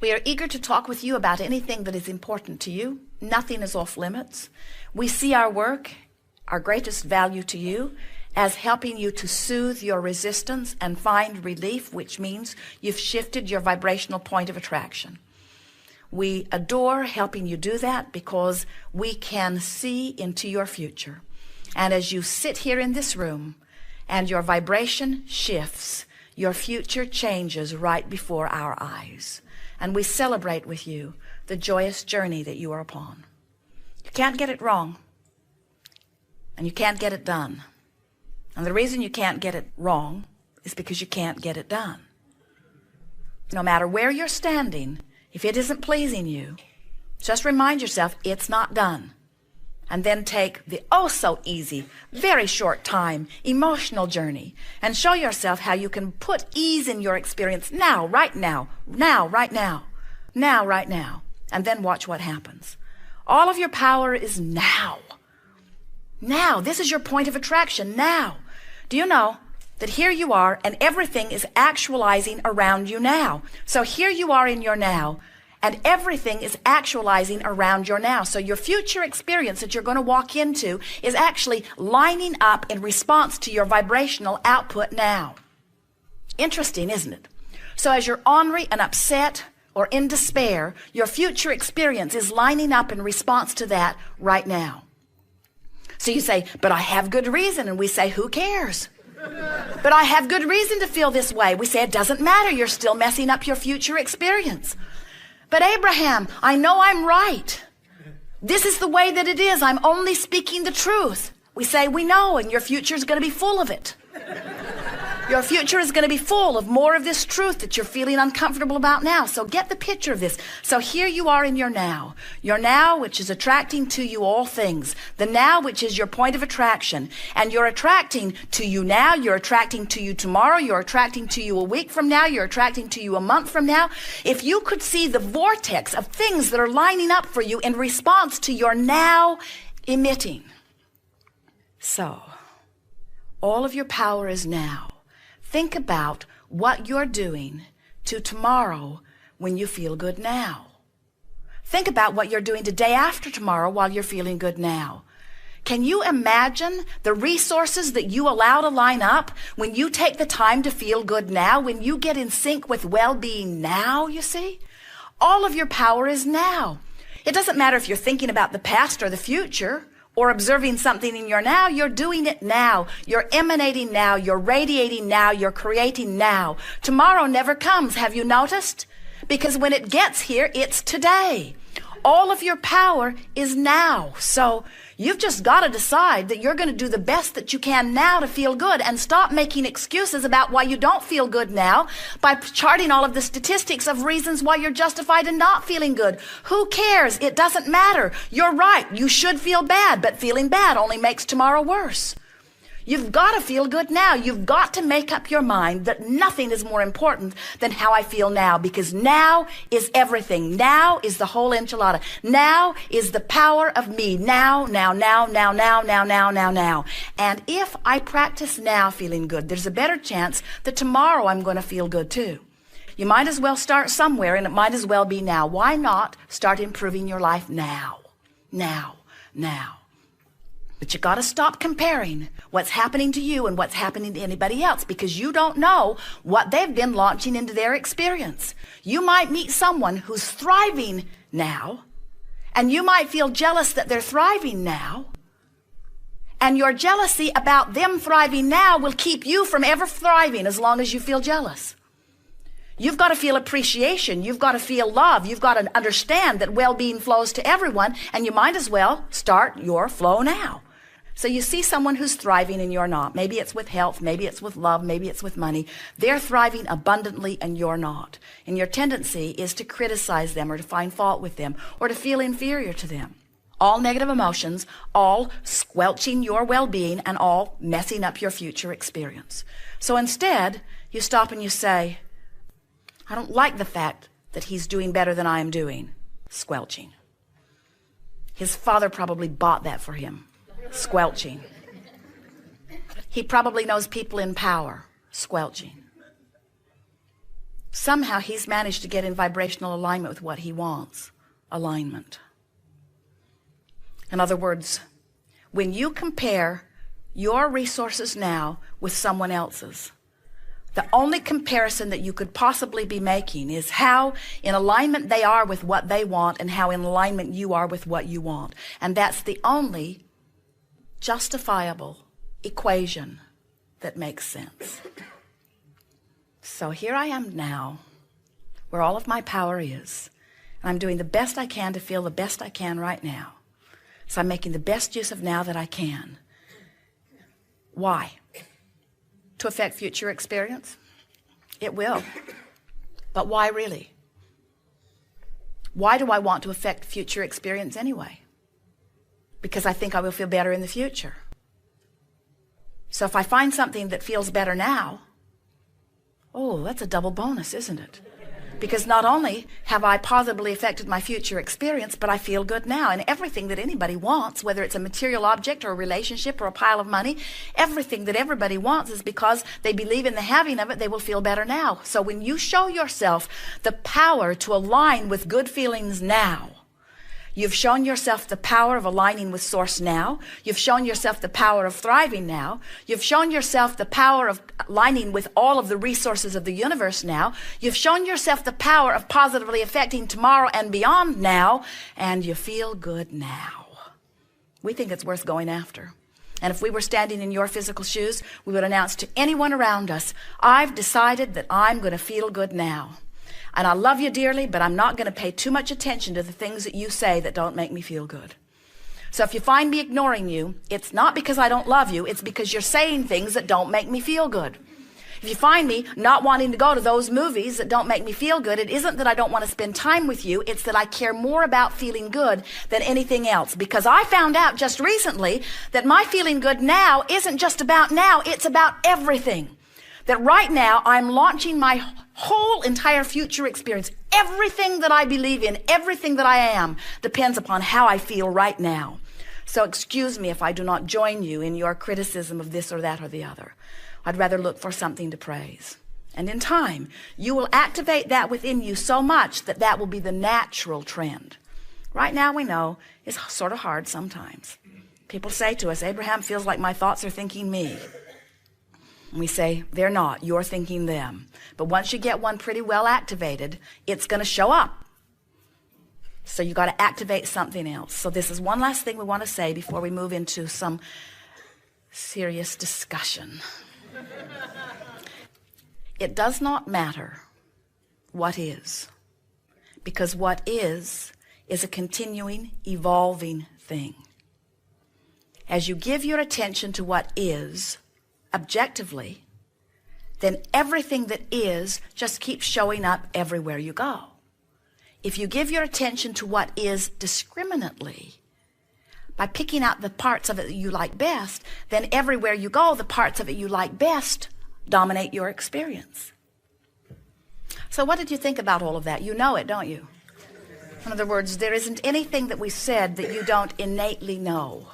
We are eager to talk with you about anything that is important to you. Nothing is off limits. We see our work, our greatest value to you, as helping you to soothe your resistance and find relief, which means you've shifted your vibrational point of attraction. We adore helping you do that because we can see into your future. And as you sit here in this room and your vibration shifts, your future changes right before our eyes. And we celebrate with you the joyous journey that you are upon. You can't get it wrong. And you can't get it done. And the reason you can't get it wrong is because you can't get it done. No matter where you're standing, if it isn't pleasing you, just remind yourself it's not done. And then take the oh-so-easy, very short time, emotional journey and show yourself how you can put ease in your experience now, right now, right now, right now, and then watch what happens. All of your power is now. Now, this is your point of attraction, now. Do you know that here you are and everything is actualizing around you now? So here you are in your now and everything is actualizing around your now. So your future experience that you're going to walk into is actually lining up in response to your vibrational output now. Interesting, isn't it? So as you're ornery and upset or in despair, your future experience is lining up in response to that right now. So you say, but I have good reason. And we say, who cares? But I have good reason to feel this way. We say, it doesn't matter. You're still messing up your future experience. But Abraham, I know I'm right. This is the way that it is. I'm only speaking the truth. We say, we know, and your future is going to be full of it. Your future is going to be full of more of this truth that you're feeling uncomfortable about now. So get the picture of this. So here you are in your now, which is attracting to you all things. The now, which is your point of attraction. And you're attracting to you now. You're attracting to you tomorrow. You're attracting to you a week from now. You're attracting to you a month from now. If you could see the vortex of things that are lining up for you in response to your now emitting. So, all of your power is now. Think about what you're doing to tomorrow when you feel good now. Think about what you're doing today after tomorrow while you're feeling good now. Can you imagine the resources that you allow to line up when you take the time to feel good now, when you get in sync with well-being now, you see? All of your power is now. It doesn't matter if you're thinking about the past or the future, or observing something in your now, you're doing it now. You're emanating now. You're radiating now. You're creating now. Tomorrow never comes. Have you noticed? Because when it gets here, it's today. All of your power is now. So you've just got to decide that you're going to do the best that you can now to feel good and stop making excuses about why you don't feel good now by charting all of the statistics of reasons why you're justified in not feeling good. Who cares? It doesn't matter. You're right. You should feel bad, but feeling bad only makes tomorrow worse. You've got to feel good now. You've got to make up your mind that nothing is more important than how I feel now, because now is everything. Now is the whole enchilada. Now is the power of me. Now. And if I practice now feeling good, there's a better chance that tomorrow I'm going to feel good too. You might as well start somewhere, and it might as well be now. Why not start improving your life now? Now. But you got to stop comparing what's happening to you and what's happening to anybody else, because you don't know what they've been launching into their experience. You might meet someone who's thriving now, and you might feel jealous that they're thriving now. And your jealousy about them thriving now will keep you from ever thriving as long as you feel jealous. You've got to feel appreciation. You've got to feel love. You've got to understand that well-being flows to everyone, and you might as well start your flow now. So you see someone who's thriving and you're not. Maybe it's with health, maybe it's with love, maybe it's with money. They're thriving abundantly and you're not. And your tendency is to criticize them or to find fault with them or to feel inferior to them. All negative emotions, all squelching your well-being and all messing up your future experience. So instead, you stop and you say, I don't like the fact that he's doing better than I am doing. Squelching. His father probably bought that for him. Squelching. He probably knows people in power. Squelching. somehow he's managed to get in vibrational alignment with what he wants. Alignment. In other words, when you compare your resources now with someone else's, the only comparison that you could possibly be making is how in alignment they are with what they want and how in alignment you are with what you want. And that's the only justifiable equation that makes sense. So here I am now, where all of my power is. And I'm doing the best I can to feel the best I can right now. So I'm making the best use of now that I can. Why? To affect future experience? It will. But why really? Why do I want to affect future experience anyway? Because I think I will feel better in the future. So if I find something that feels better now, oh, that's a double bonus, isn't it? Because not only have I positively affected my future experience, but I feel good now. And everything that anybody wants, whether it's a material object or a relationship or a pile of money, everything that everybody wants is because they believe in the having of it, they will feel better now. So when you show yourself the power to align with good feelings now, you've shown yourself the power of aligning with Source now. You've shown yourself the power of thriving now. You've shown yourself the power of aligning with all of the resources of the universe now. You've shown yourself the power of positively affecting tomorrow and beyond now. And you feel good now. We think it's worth going after. And if we were standing in your physical shoes, we would announce to anyone around us, I've decided that I'm going to feel good now. And I love you dearly, but I'm not going to pay too much attention to the things that you say that don't make me feel good. So if you find me ignoring you, it's not because I don't love you. It's because you're saying things that don't make me feel good. If you find me not wanting to go to those movies that don't make me feel good, it isn't that I don't want to spend time with you. It's that I care more about feeling good than anything else. Because I found out just recently that my feeling good now isn't just about now. It's about everything. That right now I'm launching my whole entire future experience. Everything that I believe in, everything that I am, depends upon how I feel right now. So excuse me if I do not join you in your criticism of this or that or the other. I'd rather look for something to praise. And in time, you will activate that within you so much that that will be the natural trend. Right now we know it's sort of hard sometimes. People say to us, Abraham, feels like my thoughts are thinking me. And we say, they're not, you're thinking them. But once you get one pretty well activated, it's going to show up. So you got to activate something else. So this is one last thing we want to say before we move into some serious discussion. It does not matter what is, because what is a continuing, evolving thing. As you give your attention to what is, objectively, then everything that is just keeps showing up everywhere you go. If you give your attention to what is discriminately, by picking out the parts of it that you like best, then everywhere you go, the parts of it you like best dominate your experience. So what did you think about all of that? You know it, don't you? In other words, there isn't anything that we said that you don't innately know.